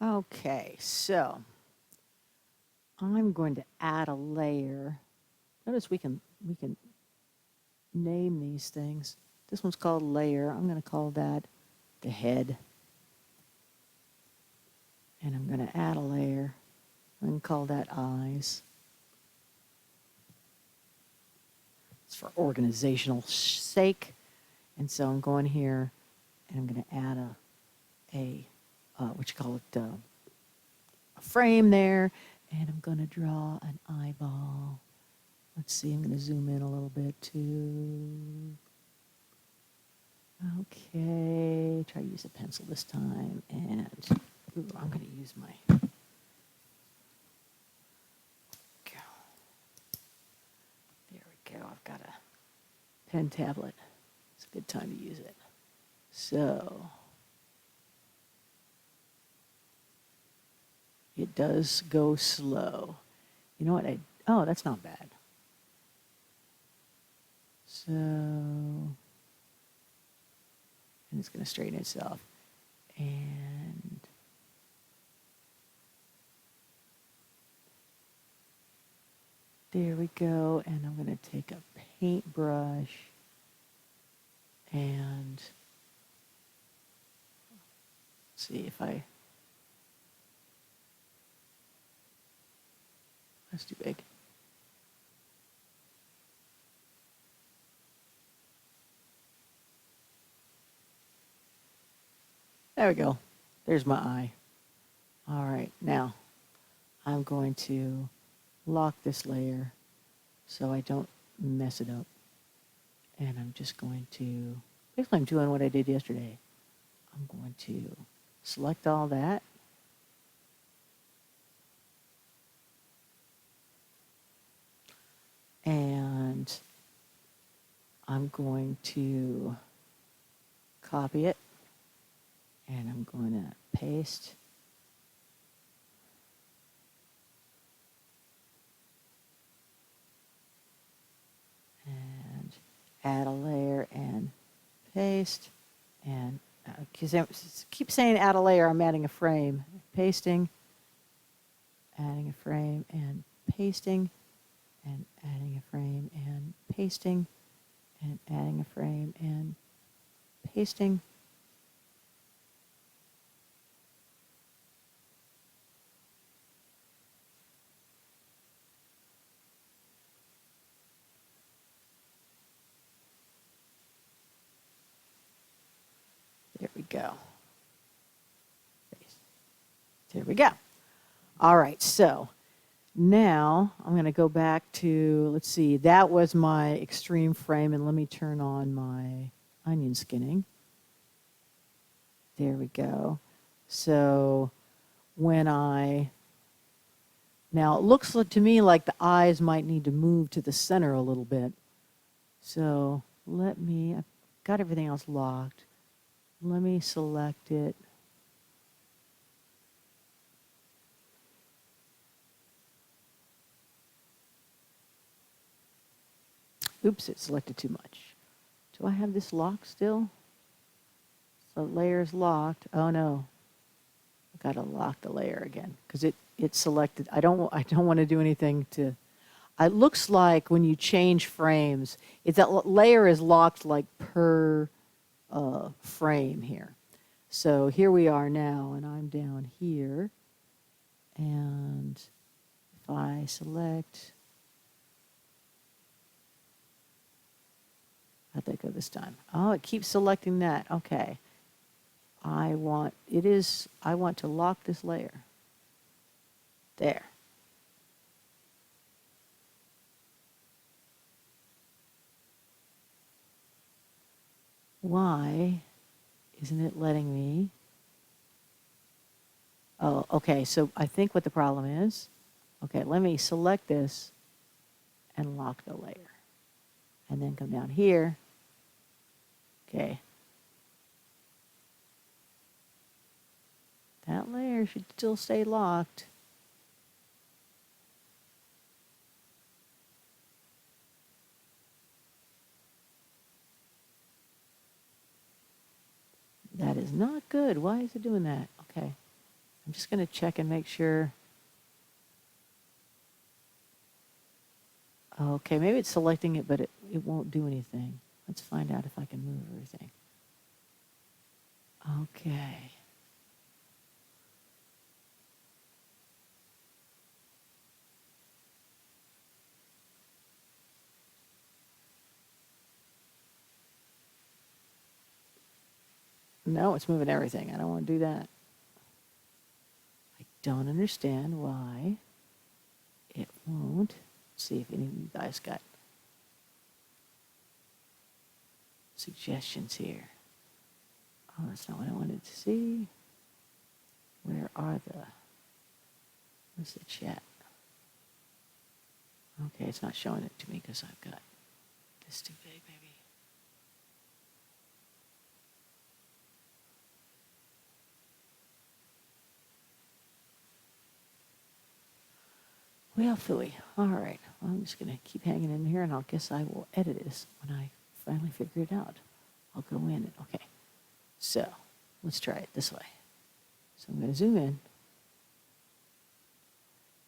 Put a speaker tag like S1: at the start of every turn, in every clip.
S1: Okay, so I'm going to add a layer. Notice we can name these things. This one's called layer. I'm going to call that the head. And I'm going to add a layer. I'm going to call that eyes. It's for organizational sake. And so I'm going here and I'm going to add what you call it, a frame there. And I'm going to draw an eyeball. Let's see, I'm going to zoom in a little bit too. Okay, try to use a pencil this time. And I'm going to use my There we go. I've got a pen tablet. It's a good time to use it. So it does go slow. You know what? Oh, that's not bad. So, and it's going to straighten itself. And there we go. And I'm going to take a paintbrush and see if that's too big. There we go. There's my eye. All right, now I'm going to lock this layer so I don't mess it up. And I'm just going to, basically I'm doing what I did yesterday. I'm going to select all that. And I'm going to copy it. And I'm going to paste. And add a layer and paste. And because I keep saying add a layer, I'm adding a frame. Pasting, adding a frame and pasting, and adding a frame and pasting, and adding a frame and pasting. There we go. There we go. All right, so now I'm going to go back to, let's see, that was my extreme frame, and let me turn on my onion skinning. There we go. So now it looks to me like the eyes might need to move to the center a little bit. So I've got everything else locked. Let me select it. Oops, it selected too much. Do I have this locked still? So layer is locked. Oh no. I've got to lock the layer again because it selected. I don't want to do anything to. It looks like when you change frames, that layer is locked like per frame here. So here we are now, and I'm down here. And if I select, how'd that go this time? Oh, it keeps selecting that. Okay. I want to lock this layer. There. Why isn't it letting me? Oh, okay, so I think what the problem is, okay, let me select this and lock the layer. And then come down here. Okay. That layer should still stay locked. That is not good. Why is it doing that? Okay. I'm just going to check and make sure. Okay, maybe it's selecting it, but it won't do anything. Let's find out if I can move everything. Okay. No, it's moving everything. I don't want to do that. I don't understand why it won't. Let's see if any of you guys got suggestions here. Oh, that's not what I wanted to see. Where's the chat? Okay, it's not showing it to me because I've got this too big, maybe. Well, Philly. All right. Well, I'm just going to keep hanging in here, and I'll guess I will edit this when I finally figure it out. I'll go in and, okay. So, let's try it this way. So I'm going to zoom in.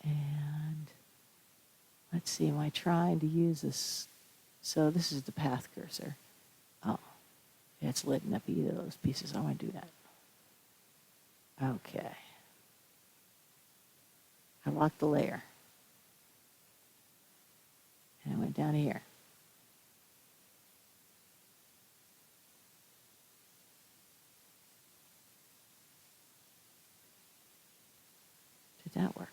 S1: And let's see, am I trying to use this? So this is the path cursor. Oh, yeah, it's lighting up either of those pieces. I want to do that. Okay. I locked the layer. And I went down here. Did that work?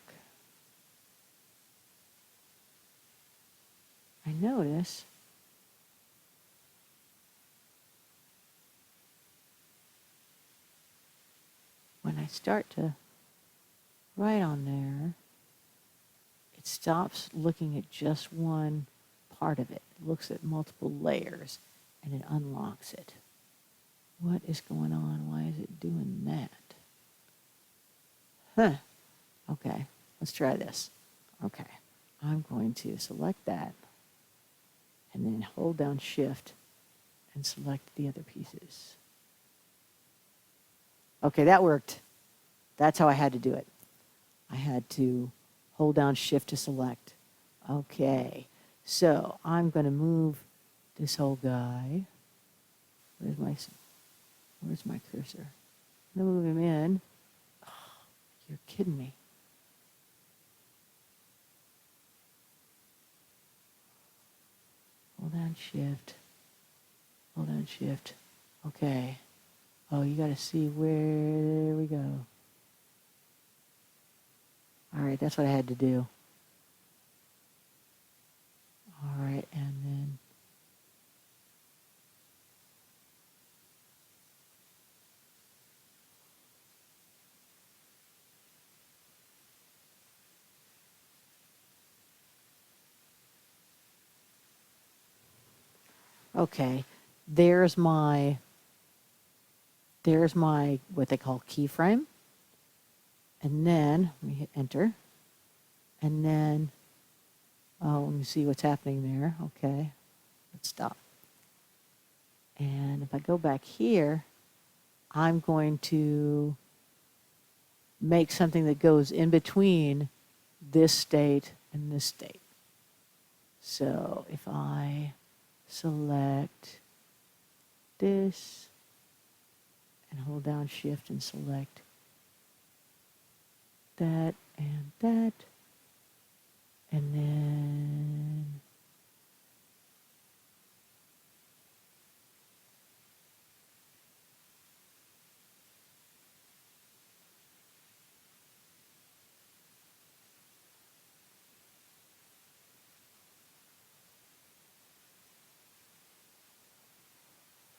S1: I notice when I start to write on there, it stops looking at just one part of it. It looks at multiple layers and it unlocks it. What is going on? Why is it doing that? Huh. Okay, let's try this. Okay, I'm going to select that and then hold down Shift and select the other pieces. Okay, that worked. That's how I had to do it. I had to hold down Shift to select. Okay, so I'm going to move this whole guy. Where's my cursor? I'm going to move him in. Oh, you're kidding me. Hold down Shift. Hold down Shift. Okay. Oh, you got to see where, there we go. All right, that's what I had to do. All right, and then okay, there's my what they call keyframe. And then let me hit enter. And then let me see what's happening there. Okay, let's stop. And if I go back here, I'm going to make something that goes in between this state and this state. So if I select this and hold down Shift and select that and that, and then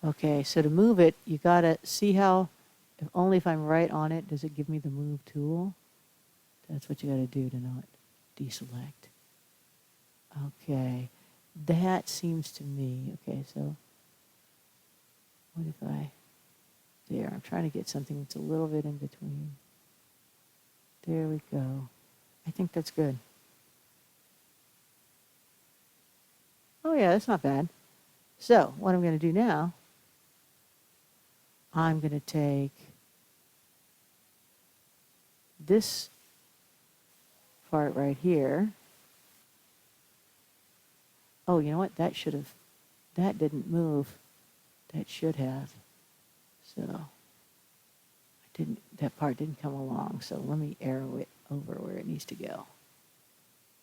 S1: okay, so to move it, you gotta see how, if only if I'm right on it, does it give me the move tool? That's what you gotta do to not deselect. Okay, that seems to me, okay, so what if there, I'm trying to get something that's a little bit in between. There we go. I think that's good. Oh yeah, that's not bad. So what I'm going to do now, I'm going to take this part right here. Oh, you know what? That didn't move. That should have. So that part didn't come along. So let me arrow it over where it needs to go.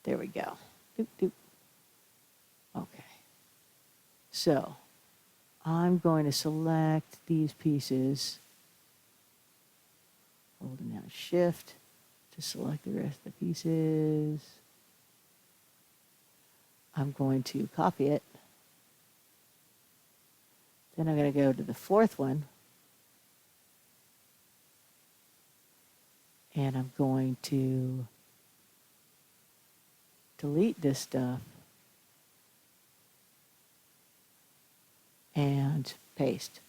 S1: There we go. Doop, doop. Okay. So I'm going to select these pieces, holding down Shift to select the rest of the pieces. I'm going to copy it. Then I'm going to go to the fourth one, and I'm going to delete this stuff and paste.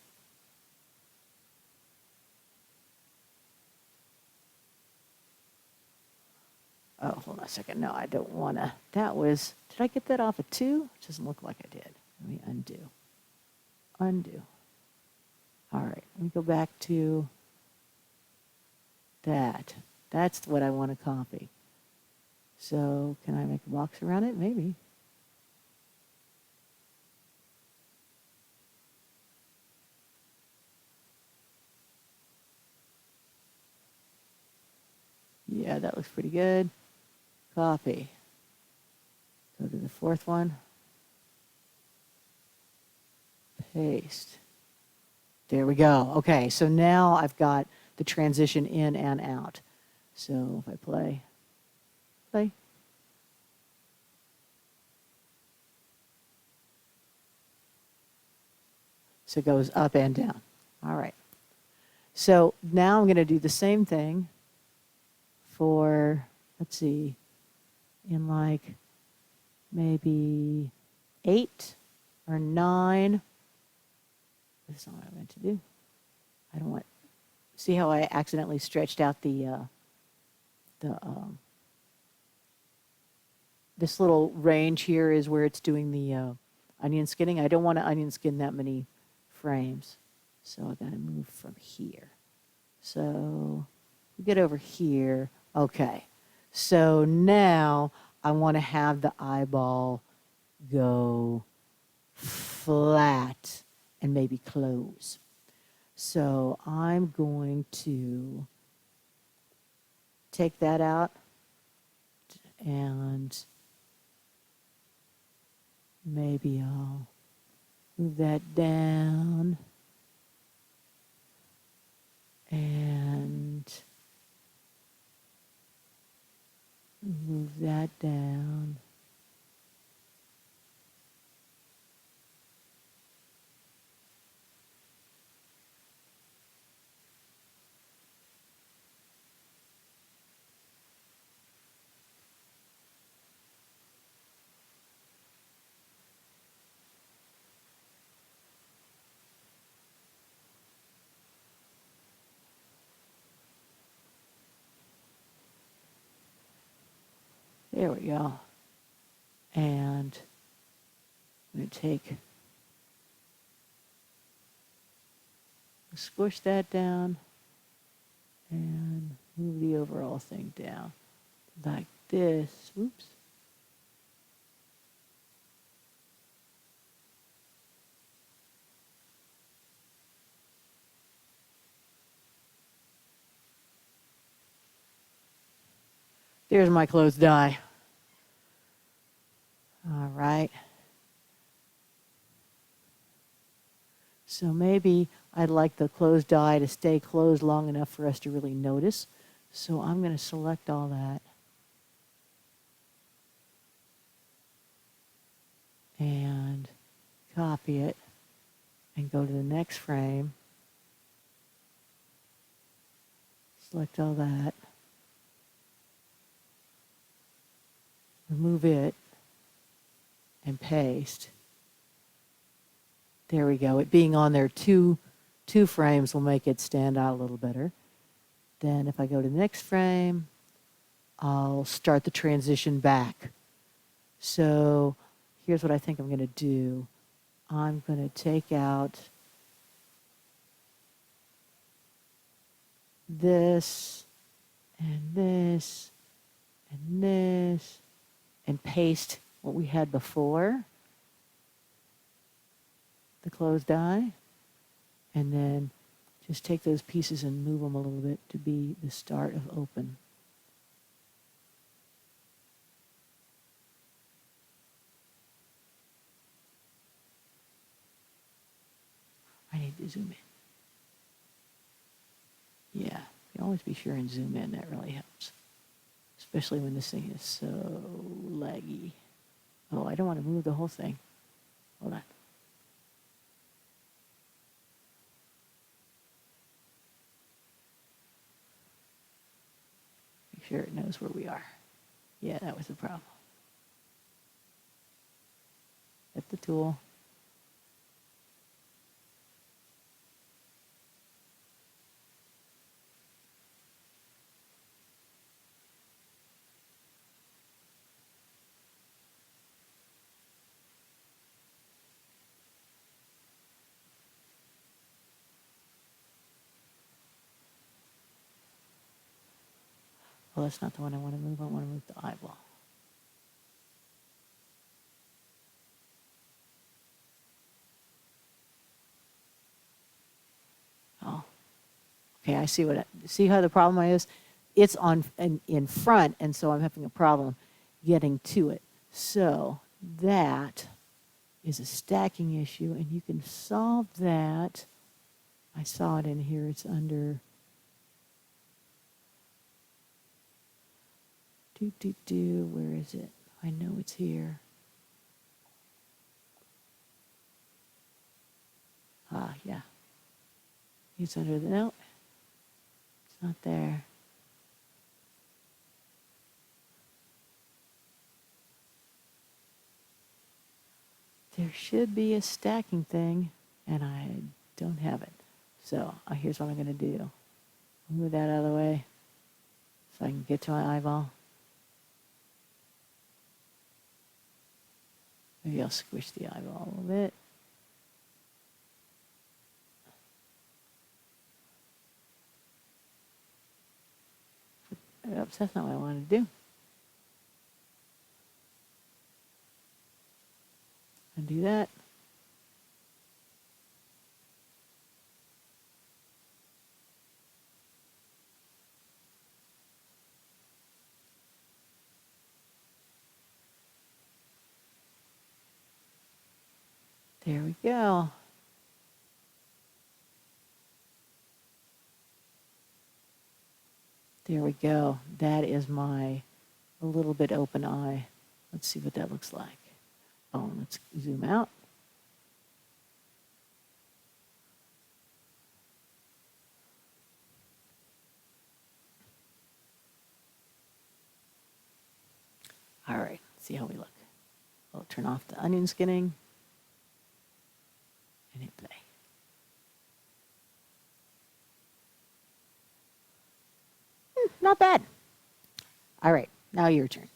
S1: Oh, hold on a second. No, I don't want to. Did I get that off of 2? It doesn't look like I did. Let me undo. Undo. All right, let me go back to that. That's what I want to copy. So can I make a box around it? Maybe. Yeah, that looks pretty good. Copy. Go to the fourth one. Paste. There we go. Okay, so now I've got the transition in and out. So if I play. So it goes up and down. All right. So now I'm going to do the same thing for, let's see, in like maybe 8 or 9. That's not what I meant to do. I don't want, see how I accidentally stretched out this little range here is where it's doing the onion skinning. I don't want to onion skin that many frames. So I've got to move from here. So we get over here. Okay. So now I want to have the eyeball go flat and maybe close. So I'm going to take that out and maybe I'll move that down and move that down. There we go. And I'm going to squish that down and move the overall thing down like this. Oops. There's my closed die. All right. So maybe I'd like the closed die to stay closed long enough for us to really notice. So I'm going to select all that. And copy it and go to the next frame. Select all that. Remove it and paste. There we go. It being on there two frames will make it stand out a little better. Then if I go to the next frame, I'll start the transition back. So here's what I think I'm going to do. I'm going to take out this and this, and this, and paste what we had before, the closed eye, and then just take those pieces and move them a little bit to be the start of open. I need to zoom in. Yeah, you always be sure and zoom in. That really helps, especially when this thing is so laggy. Oh, I don't want to move the whole thing. Hold on. Make sure it knows where we are. Yeah, that was the problem. Hit the tool. Well, that's not the one I want to move. I want to move the eyeball. Oh, okay. I see see how the problem is. It's on in front, and so I'm having a problem getting to it. So that is a stacking issue, and you can solve that. I saw it in here. It's under where is it? I know it's here. Ah, yeah. It's under the, no, it's not there. There should be a stacking thing, and I don't have it. So here's what I'm going to do. Move that out of the way so I can get to my eyeball. Maybe I'll squish the eyeball a little bit. Oops, that's not what I wanted to do. Undo that. There we go. There we go. That is my a little bit open eye. Let's see what that looks like. Oh, let's zoom out. All right, let's see how we look. I'll turn off the onion skinning and hit play. Not bad. All right, now your turn.